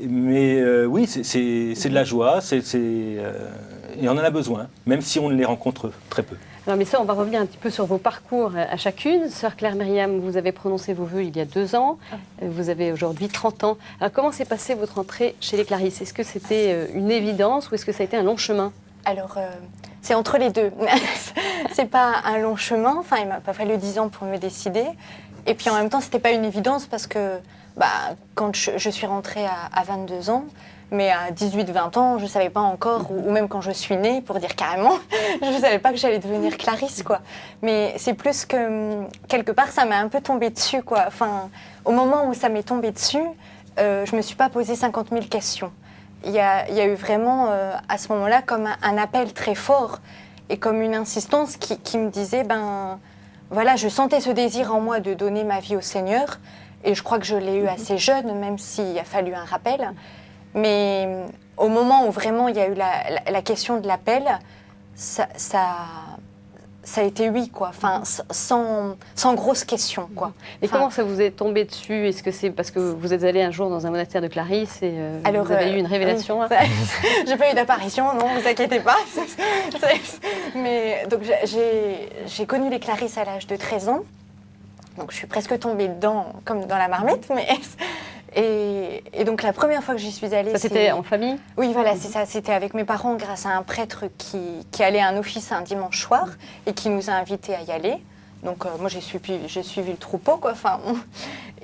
Mais oui, c'est de la joie, et on en a besoin, même si on les rencontre très peu. Alors, mais ça, on va revenir un petit peu sur vos parcours à chacune. Sœur Claire Myriam, vous avez prononcé vos vœux il y a 2 ans. Vous avez aujourd'hui 30 ans. Alors, comment s'est passée votre entrée chez les Clarisses? Est-ce que c'était une évidence ou est-ce que ça a été un long chemin? Alors, c'est entre les deux. C'est pas un long chemin. Enfin, il m'a pas fallu 10 ans pour me décider. Et puis, en même temps, c'était pas une évidence parce que quand je suis rentrée à 22 ans, mais à 18-20 ans, je ne savais pas encore, ou même quand je suis née, pour dire carrément, je ne savais pas que j'allais devenir Clarisse, quoi. Mais c'est plus que, quelque part, ça m'a un peu tombé dessus, quoi. Enfin, au moment où ça m'est tombé dessus, je ne me suis pas posé 50 000 questions. Il y a eu vraiment, à ce moment-là, comme un appel très fort et comme une insistance qui me disait, voilà, je sentais ce désir en moi de donner ma vie au Seigneur, et je crois que je l'ai eu assez jeune, même s'il a fallu un rappel. Mais au moment où vraiment il y a eu la question de l'appel, ça a été oui, quoi. Enfin, sans grosse question, quoi. Et comment ça vous est tombé dessus? Est-ce que c'est parce que vous êtes allé un jour dans un monastère de Clarisse et vous avez eu une révélation? J'ai pas eu d'apparition, non, vous inquiétez pas. Mais donc j'ai connu les Clarisses à l'âge de 13 ans. Donc je suis presque tombée dedans, comme dans la marmite, mais... Et donc la première fois que j'y suis allée... Ça c'était en famille? Oui, voilà, c'est ça. C'était avec mes parents grâce à un prêtre qui allait à un office un dimanche soir et qui nous a invités à y aller. Donc moi j'ai suivi le troupeau, quoi. Enfin,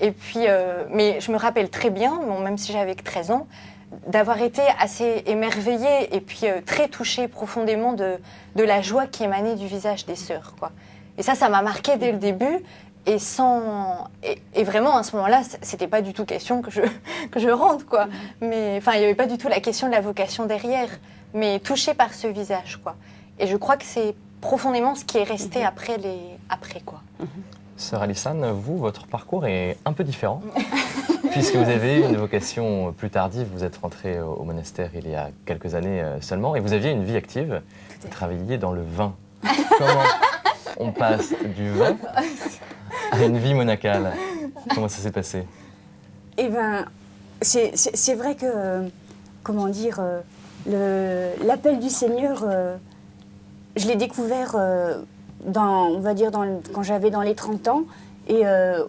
et puis, mais je me rappelle très bien, même si j'avais que 13 ans, d'avoir été assez émerveillée et puis très touchée profondément de la joie qui émanait du visage des sœurs, quoi. Et ça m'a marqué dès le début. et vraiment, à ce moment-là, c'était pas du tout question que je rentre, quoi. Mais, enfin, il n'y avait pas du tout la question de la vocation derrière, mais touchée par ce visage, quoi. Et je crois que c'est profondément ce qui est resté après, quoi. Sœur Alissane, vous, votre parcours est un peu différent, puisque vous avez eu une vocation plus tardive. Vous êtes rentrée au monastère il y a quelques années seulement, et vous aviez une vie active. Vous travailliez dans le vin. Comment on passe du vin à une vie monacale? Comment ça s'est passé? Eh bien, c'est vrai que, comment dire, l'appel du Seigneur, je l'ai découvert, on va dire, quand j'avais dans les 30 ans. Et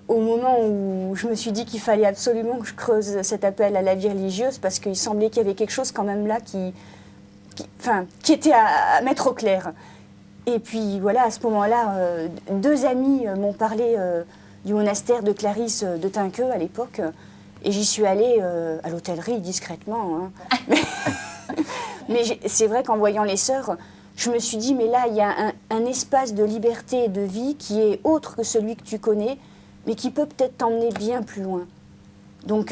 au moment où je me suis dit qu'il fallait absolument que je creuse cet appel à la vie religieuse, parce qu'il semblait qu'il y avait quelque chose quand même là qui était à mettre au clair. Et puis voilà, à ce moment-là, 2 amis m'ont parlé du monastère de Clarisse de Tinqueux à l'époque, et j'y suis allée à l'hôtellerie discrètement. Hein. Mais c'est vrai qu'en voyant les sœurs, je me suis dit, mais là, il y a un espace de liberté et de vie qui est autre que celui que tu connais, mais qui peut peut-être t'emmener bien plus loin. Donc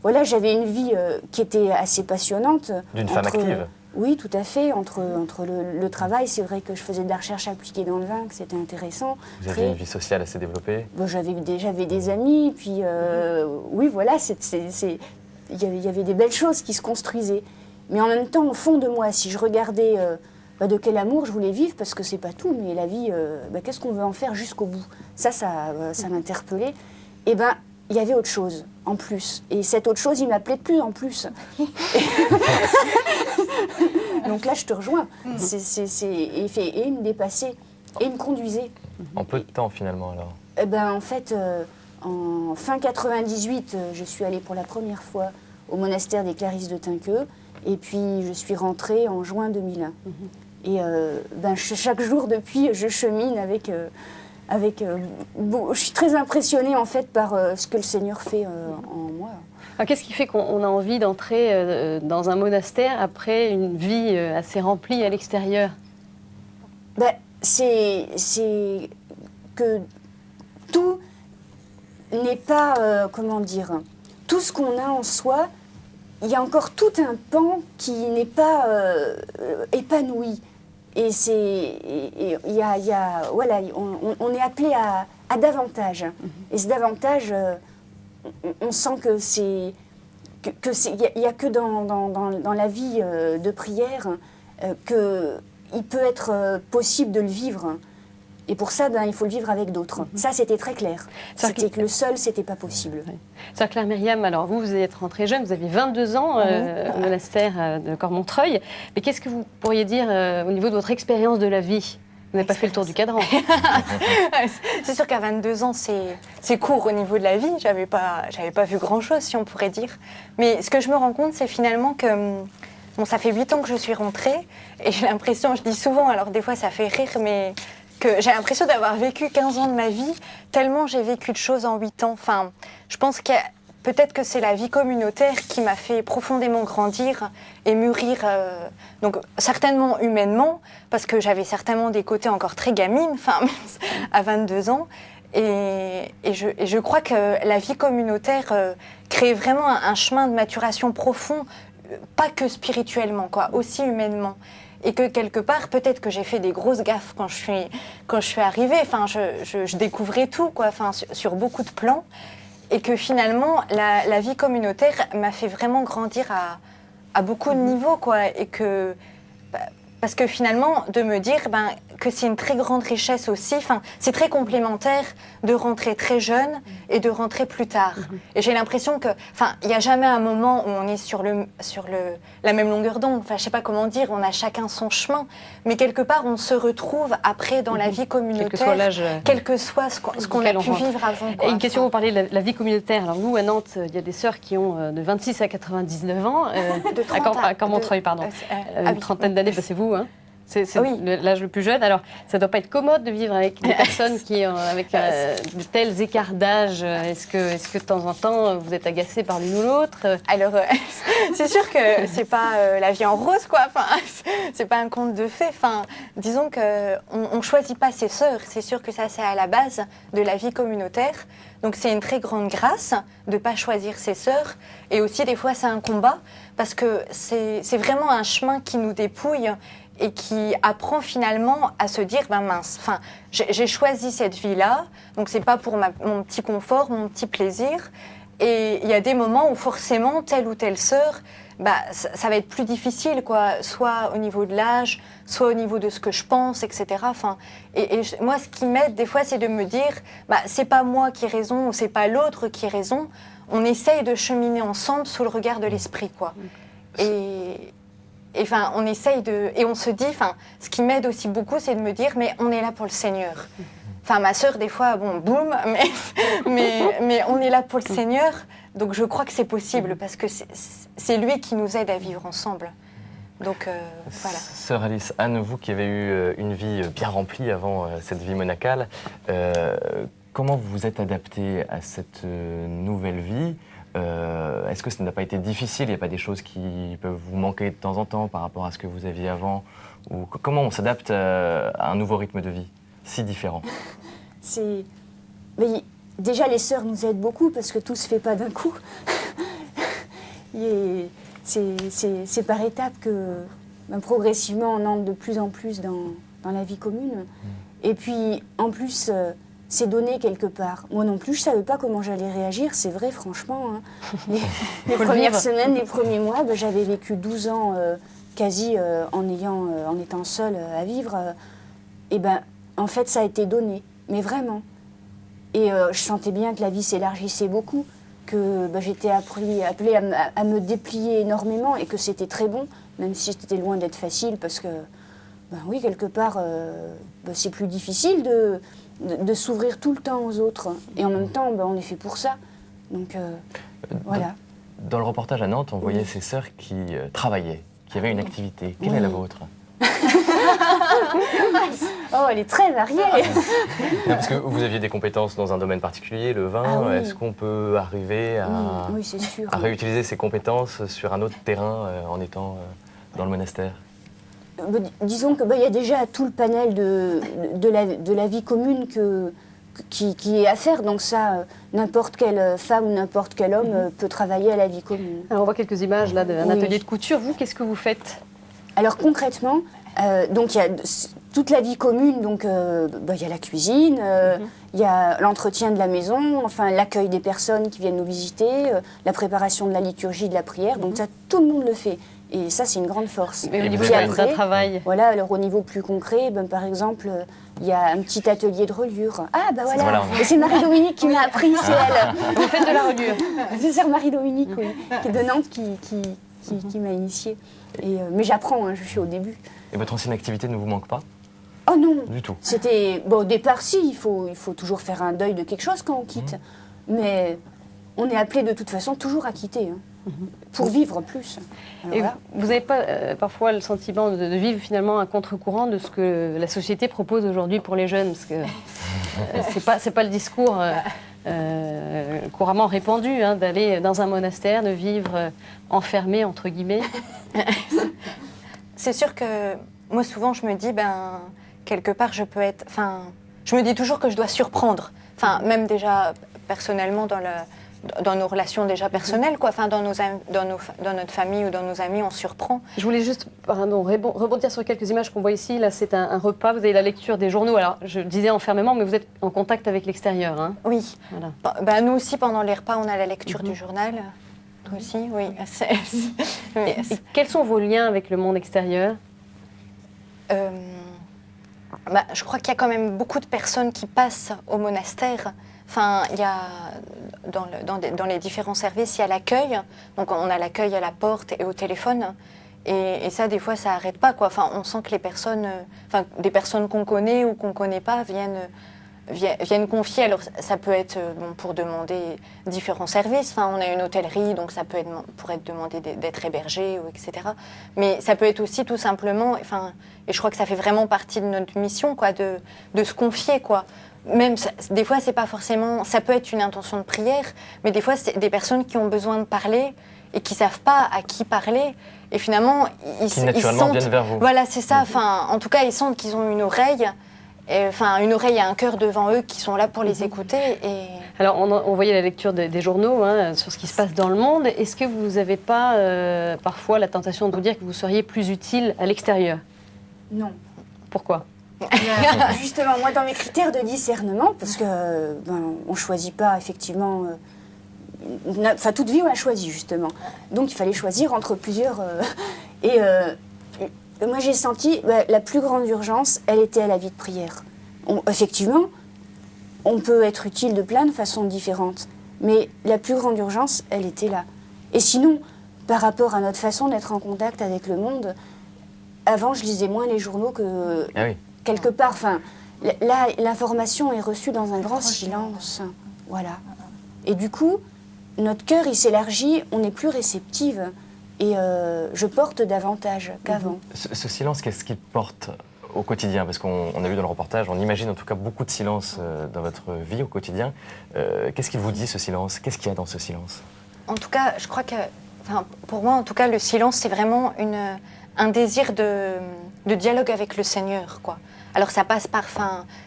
voilà, j'avais une vie qui était assez passionnante. D'une femme active. Oui, tout à fait. Entre le travail, c'est vrai que je faisais de la recherche appliquée dans le vin, que c'était intéressant. Vous aviez une vie sociale assez développée? Bon, j'avais des amis, puis oui, voilà, il y avait des belles choses qui se construisaient. Mais en même temps, au fond de moi, si je regardais de quel amour je voulais vivre, parce que c'est pas tout, mais la vie, qu'est-ce qu'on veut en faire jusqu'au bout? Ça m'interpellait. Et il y avait autre chose, en plus. Et cette autre chose, il m'appelait de plus en plus. Donc là, je te rejoins. Et il me dépassait, et il me conduisait. En peu de temps, finalement, alors? En fait, en fin 98, je suis allée pour la première fois au monastère des Clarisses de Tinqueux, et puis je suis rentrée en juin 2001. Et chaque jour, depuis, je chemine avec... je suis très impressionnée en fait par ce que le Seigneur fait en moi. Alors, qu'est-ce qui fait qu'on a envie d'entrer dans un monastère après une vie assez remplie à l'extérieur? C'est que tout n'est pas, comment dire, tout ce qu'on a en soi, il y a encore tout un pan qui n'est pas épanoui. Et voilà, on est appelé à davantage. Et ce davantage, on sent que il n'y a que dans la vie de prière qu'il peut être possible de le vivre. Et pour ça, il faut le vivre avec d'autres. Ça, c'était très clair. C'était que le seul, c'était pas possible. Sœur Claire Myriam, alors vous êtes rentrée jeune, vous avez 22 ans au monastère de Cormontreuil. Mais qu'est-ce que vous pourriez dire au niveau de votre expérience de la vie? Vous n'avez pas fait le tour du cadran. C'est sûr qu'à 22 ans, c'est court au niveau de la vie. J'avais pas vu grand-chose, si on pourrait dire. Mais ce que je me rends compte, c'est finalement que... Bon, ça fait 8 ans que je suis rentrée, et j'ai l'impression, je dis souvent, alors des fois ça fait rire, mais... que j'ai l'impression d'avoir vécu 15 ans de ma vie, tellement j'ai vécu de choses en 8 ans. Enfin, je pense que peut-être que c'est la vie communautaire qui m'a fait profondément grandir et mûrir, donc certainement humainement, parce que j'avais certainement des côtés encore très gamines, enfin, à 22 ans. Et je crois que la vie communautaire crée vraiment un chemin de maturation profond, pas que spirituellement, quoi, aussi humainement. Et que quelque part, peut-être que j'ai fait des grosses gaffes quand je suis arrivée. Enfin, je découvrais tout, quoi, enfin, sur beaucoup de plans. Et que finalement, la vie communautaire m'a fait vraiment grandir à beaucoup de niveaux, quoi. Et que... Parce que finalement, de me dire que c'est une très grande richesse aussi, c'est très complémentaire de rentrer très jeune et de rentrer plus tard. Et j'ai l'impression que, il n'y a jamais un moment où on est sur la même longueur d'onde. Enfin, je ne sais pas comment dire, on a chacun son chemin, mais quelque part, on se retrouve après dans la vie communautaire, quel que soit l'âge, quel que soit ce qu'on a pu vivre avant. Et une question, vous parlez de la vie communautaire. Alors vous, à Nantes, il y a des sœurs qui ont de 26 à 99 ans, de 30 à Cormontreuil, pardon, une trentaine d'années, c'est vous, hein? C'est l'âge le plus jeune. Alors, ça ne doit pas être commode de vivre avec des personnes qui ont avec de tels écarts d'âge. Est-ce que de temps en temps, vous êtes agacé par l'une ou l'autre? Alors, c'est sûr que c'est pas la vie en rose, quoi. Enfin, c'est pas un conte de fées. Enfin, disons qu'on ne choisit pas ses sœurs. C'est sûr que ça, c'est à la base de la vie communautaire. Donc, c'est une très grande grâce de ne pas choisir ses sœurs. Et aussi, des fois, c'est un combat parce que c'est vraiment un chemin qui nous dépouille et qui apprend finalement à se dire, ben mince, enfin, j'ai choisi cette vie-là, donc c'est pas pour mon petit confort, mon petit plaisir. Et il y a des moments où forcément, telle ou telle sœur, bah, ça va être plus difficile, quoi, soit au niveau de l'âge, soit au niveau de ce que je pense, etc. Enfin, moi, ce qui m'aide des fois, c'est de me dire, bah, c'est pas moi qui ai raison ou c'est pas l'autre qui a raison. On essaye de cheminer ensemble sous le regard de l'esprit, quoi. Et enfin, on essaye et on se dit, enfin, ce qui m'aide aussi beaucoup, c'est de me dire, mais on est là pour le Seigneur. Enfin, ma sœur, des fois, bon, boum, mais on est là pour le Seigneur. Donc, je crois que c'est possible parce que c'est lui qui nous aide à vivre ensemble. Donc, voilà. Sœur Alice, Anne, vous qui avez eu une vie bien remplie avant cette vie monacale, comment vous vous êtes adaptée à cette nouvelle vie? Est-ce que ça n'a pas été difficile? Il n'y a pas des choses qui peuvent vous manquer de temps en temps par rapport à ce que vous aviez avant? Ou comment on s'adapte à un nouveau rythme de vie si différent? Mais déjà, les sœurs nous aident beaucoup parce que tout ne se fait pas d'un coup. C'est par étapes que progressivement on entre de plus en plus dans la vie commune. Et puis, en plus, c'est donné quelque part. Moi non plus, je ne savais pas comment j'allais réagir, c'est vrai, franchement. Hein. Les premières semaines, les premiers mois, j'avais vécu 12 ans quasi en étant seule à vivre. Et en fait, ça a été donné, mais vraiment. Et je sentais bien que la vie s'élargissait beaucoup, que j'étais appelée à me déplier énormément et que c'était très bon, même si c'était loin d'être facile, parce que, oui, quelque part, c'est plus difficile de s'ouvrir tout le temps aux autres. Et en même temps, on est fait pour ça. Donc, voilà. Dans le reportage à Nantes, on voyait ces sœurs qui travaillaient, qui avaient une activité. Quelle est la vôtre? Oh, elle est très variée. Non, parce que vous aviez des compétences dans un domaine particulier, le vin. Est-ce qu'on peut arriver oui, c'est sûr, à réutiliser ces compétences sur un autre terrain en étant dans le monastère? Disons que y a déjà tout le panel de la vie commune qui est à faire. Donc ça, n'importe quelle femme ou n'importe quel homme peut travailler à la vie commune. Alors on voit quelques images là d'un atelier de couture. Vous, qu'est-ce que vous faites? Alors concrètement, donc il y a toute la vie commune. Donc y a la cuisine, il y a l'entretien de la maison, enfin l'accueil des personnes qui viennent nous visiter, la préparation de la liturgie, de la prière. Donc ça, tout le monde le fait. Et ça, c'est une grande force. Mais au niveau d'un travail. Voilà, alors au niveau plus concret, par exemple, il y a un petit atelier de reliure. Ah, voilà. Et c'est Marie-Dominique qui m'a appris, c'est elle. Vous faites de la reliure. C'est sœur Marie-Dominique, oui, qui est de Nantes, qui m'a initiée. Mais j'apprends, je suis au début. Et votre ancienne activité ne vous manque pas? Oh non. Du tout. C'était, au départ, si, il faut toujours faire un deuil de quelque chose quand on quitte. Mais on est appelé de toute façon toujours à quitter. Pour vivre plus. Alors, et voilà. Vous n'avez pas parfois le sentiment de vivre finalement un contre-courant de ce que la société propose aujourd'hui pour les jeunes? Parce que c'est pas le discours couramment répandu d'aller dans un monastère, de vivre enfermé, entre guillemets. C'est sûr que moi souvent je me dis, quelque part je peux être... Enfin, je me dis toujours que je dois surprendre. Enfin, même déjà personnellement dans nos relations déjà personnelles, quoi. Enfin, dans notre famille ou dans nos amis, on surprend. Je voulais juste rebondir sur quelques images qu'on voit ici. Là, c'est un repas. Vous avez la lecture des journaux. Alors, je disais enfermément, mais vous êtes en contact avec l'extérieur. Hein. Oui. Voilà. Nous aussi, pendant les repas, on a la lecture du journal. Toi aussi, oui. Et quels sont vos liens avec le monde extérieur? Je crois qu'il y a quand même beaucoup de personnes qui passent au monastère. Enfin, il y a dans les différents services, il y a l'accueil. Donc, on a l'accueil à la porte et au téléphone. Et ça, des fois, ça n'arrête pas, quoi. Enfin, on sent que les personnes, des personnes qu'on connaît ou qu'on ne connaît pas, viennent viennent confier. Alors ça peut être pour demander différents services. Enfin, on a une hôtellerie, donc ça peut être pour être demandé d'être hébergé, etc. Mais ça peut être aussi tout simplement, enfin, et je crois que ça fait vraiment partie de notre mission, quoi, de se confier, quoi. Même des fois, c'est pas forcément, ça peut être une intention de prière, mais des fois, c'est des personnes qui ont besoin de parler et qui savent pas à qui parler. Et finalement, ils sentent, viennent vers vous. Voilà, c'est ça. Enfin, en tout cas, ils sentent qu'ils ont une oreille. Enfin, une oreille et un cœur devant eux qui sont là pour les écouter. Et... Alors, on voyait la lecture des journaux sur ce qui se passe dans le monde. Est-ce que vous n'avez pas parfois la tentation de vous dire que vous seriez plus utile à l'extérieur? Non. Pourquoi? Justement, moi, dans mes critères de discernement, parce que on ne choisit pas effectivement... Enfin, toute vie, on l'a choisi, justement. Donc, il fallait choisir entre plusieurs... Moi, j'ai senti la plus grande urgence, elle était à la vie de prière. Effectivement, on peut être utile de plein de façons différentes, mais la plus grande urgence, elle était là. Et sinon, par rapport à notre façon d'être en contact avec le monde, avant, je lisais moins les journaux que quelque part. Enfin, là, l'information est reçue dans un grand silence. Voilà. Et du coup, notre cœur, il s'élargit, on est plus réceptive. Et je porte davantage qu'avant. Ce silence, qu'est-ce qu'il porte au quotidien? Parce qu'on a vu dans le reportage, on imagine en tout cas beaucoup de silence dans votre vie au quotidien. Qu'est-ce qu'il vous dit, ce silence? Qu'est-ce qu'il y a dans ce silence? En tout cas, je crois que, pour moi, en tout cas, le silence, c'est vraiment un désir de dialogue avec le Seigneur, quoi. Alors ça passe par,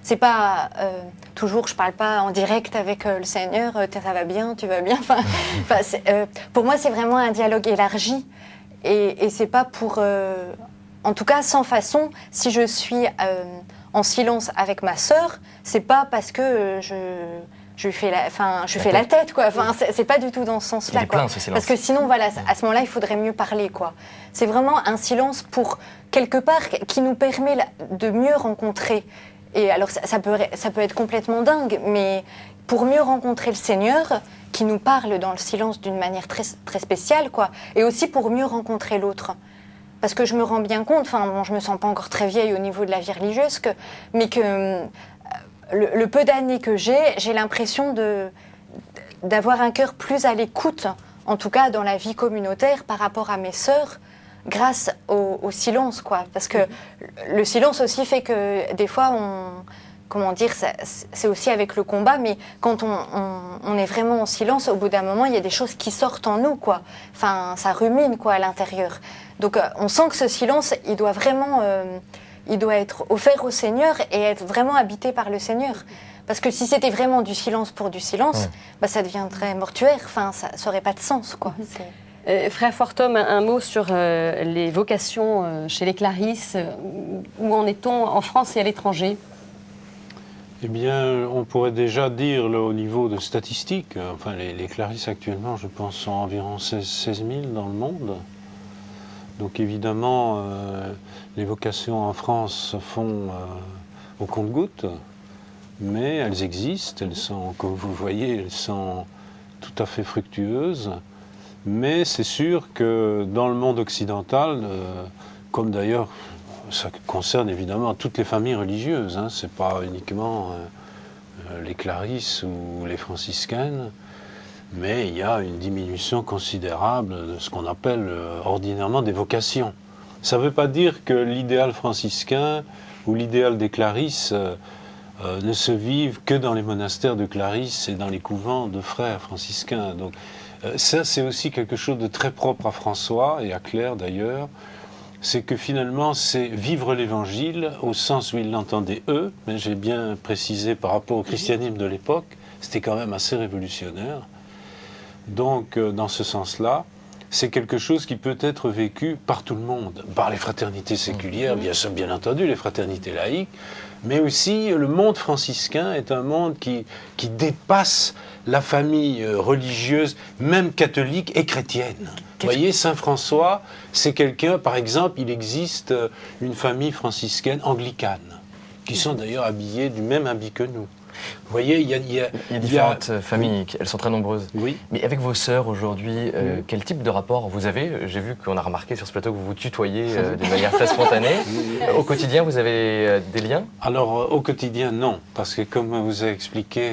c'est pas toujours, je parle pas en direct avec le Seigneur, ça va bien, tu vas bien. Pour moi, c'est vraiment un dialogue élargi, et c'est pas pour, en tout cas, sans façon. Si je suis en silence avec ma sœur, c'est pas parce que je fais la tête, quoi. Enfin, c'est pas du tout dans ce sens-là, quoi. Parce que sinon, voilà, à ce moment-là, il faudrait mieux parler, quoi. C'est vraiment un silence pour quelque part qui nous permet de mieux rencontrer. Et alors, ça peut être complètement dingue, mais pour mieux rencontrer le Seigneur, qui nous parle dans le silence d'une manière très, très spéciale, quoi. Et aussi pour mieux rencontrer l'autre. Parce que je me rends bien compte, je me sens pas encore très vieille au niveau de la vie religieuse, mais que le peu d'années que j'ai l'impression d'avoir un cœur plus à l'écoute, en tout cas dans la vie communautaire, par rapport à mes sœurs, grâce au silence, quoi. Parce que le silence aussi fait que des fois, comment dire, c'est aussi avec le combat, mais quand on est vraiment en silence, au bout d'un moment, il y a des choses qui sortent en nous, quoi. Enfin, ça rumine, quoi, à l'intérieur. Donc, on sent que ce silence, il doit vraiment... il doit être offert au Seigneur et être vraiment habité par le Seigneur. Parce que si c'était vraiment du silence pour du silence, ça deviendrait mortuaire. Enfin, ça n'aurait pas de sens, quoi. Frère Fortom, un mot sur les vocations chez les Clarisses. Où en est-on en France et à l'étranger? Eh bien, on pourrait déjà dire, là, au niveau de statistiques, enfin, les Clarisses actuellement, je pense, sont environ 16 000 dans le monde. Donc évidemment, les vocations en France se font au compte-gouttes, mais elles existent, elles sont, comme vous le voyez, elles sont tout à fait fructueuses. Mais c'est sûr que dans le monde occidental, comme d'ailleurs ça concerne évidemment toutes les familles religieuses, hein, c'est pas uniquement les Clarisses ou les franciscaines, mais il y a une diminution considérable de ce qu'on appelle ordinairement des vocations. Ça ne veut pas dire que l'idéal franciscain ou l'idéal des Clarisses ne se vivent que dans les monastères de Clarisses et dans les couvents de frères franciscains. Donc ça, c'est aussi quelque chose de très propre à François et à Claire d'ailleurs. C'est que finalement, c'est vivre l'Évangile au sens où ils l'entendaient eux, mais j'ai bien précisé par rapport au christianisme de l'époque, c'était quand même assez révolutionnaire. Donc, dans ce sens-là, c'est quelque chose qui peut être vécu par tout le monde, par les fraternités séculières, bien entendu, les fraternités laïques, mais aussi le monde franciscain est un monde qui dépasse la famille religieuse, même catholique et chrétienne. Vous voyez, Saint François, c'est quelqu'un, par exemple, il existe une famille franciscaine anglicane, qui sont d'ailleurs habillés du même habit que nous. Vous voyez, il y a différentes familles, elles sont très nombreuses. Oui. Mais avec vos sœurs aujourd'hui, quel type de rapport vous avez? J'ai vu qu'on a remarqué sur ce plateau que vous vous tutoyez de manière très spontanée. Au quotidien, vous avez des liens? Alors, au quotidien, non. Parce que comme vous a expliqué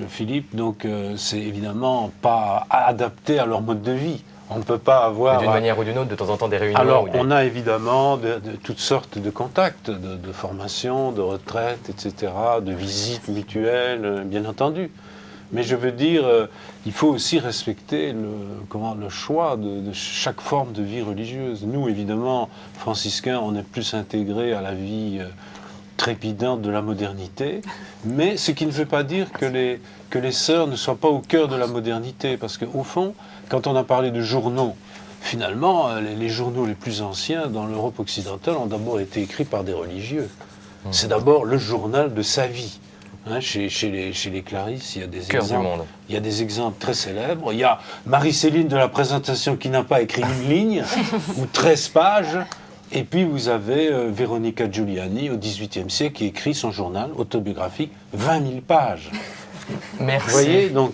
Philippe, donc c'est évidemment pas adapté à leur mode de vie. On ne peut pas avoir... D'une manière ou d'une autre, de temps en temps, des réunions? Alors, on a évidemment de toutes sortes de contacts, de formation, de retraite, etc., de visites mutuelles, bien entendu. Mais je veux dire, il faut aussi respecter le choix de chaque forme de vie religieuse. Nous, évidemment, franciscains, on est plus intégrés à la vie trépidante de la modernité, mais ce qui ne veut pas dire que les sœurs ne soient pas au cœur de la modernité, parce qu'au fond, quand on a parlé de journaux, finalement, les journaux les plus anciens dans l'Europe occidentale ont d'abord été écrits par des religieux. C'est d'abord le journal de sa vie. Hein, chez les Clarisses, il y a des exemples. Il y a des exemples très célèbres. Il y a Marie-Céline de la Présentation qui n'a pas écrit une ligne ou 13 pages. Et puis vous avez Veronica Giuliani au XVIIIe siècle qui écrit son journal autobiographique 20 000 pages. Merci. Vous voyez, donc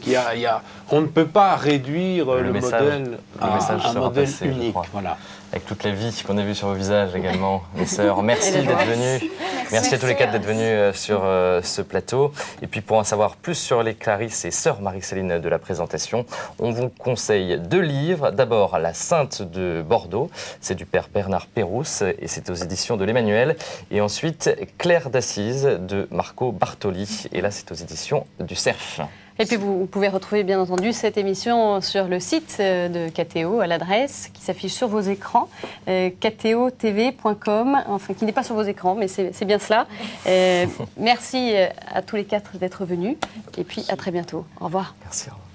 on ne peut pas réduire le modèle à un modèle unique. Voilà. Avec toutes les vies qu'on a vues sur vos visages également, les sœurs. Merci d'être venues. Merci à tous les quatre d'être venus sur ce plateau. Et puis pour en savoir plus sur les Clarisses et sœurs Marie-Céline de la Présentation, on vous conseille 2 livres. D'abord, La Sainte de Bordeaux, c'est du père Bernard Pérouse et c'est aux éditions de l'Emmanuel. Et ensuite, Claire d'Assise de Marco Bartoli. Et là, c'est aux éditions du Cerf. Et puis vous pouvez retrouver bien entendu cette émission sur le site de KTO à l'adresse qui s'affiche sur vos écrans, ktotv.com, enfin qui n'est pas sur vos écrans, mais c'est bien cela. Merci à tous les 4 d'être venus et puis à très bientôt. Au revoir. Merci. Au revoir.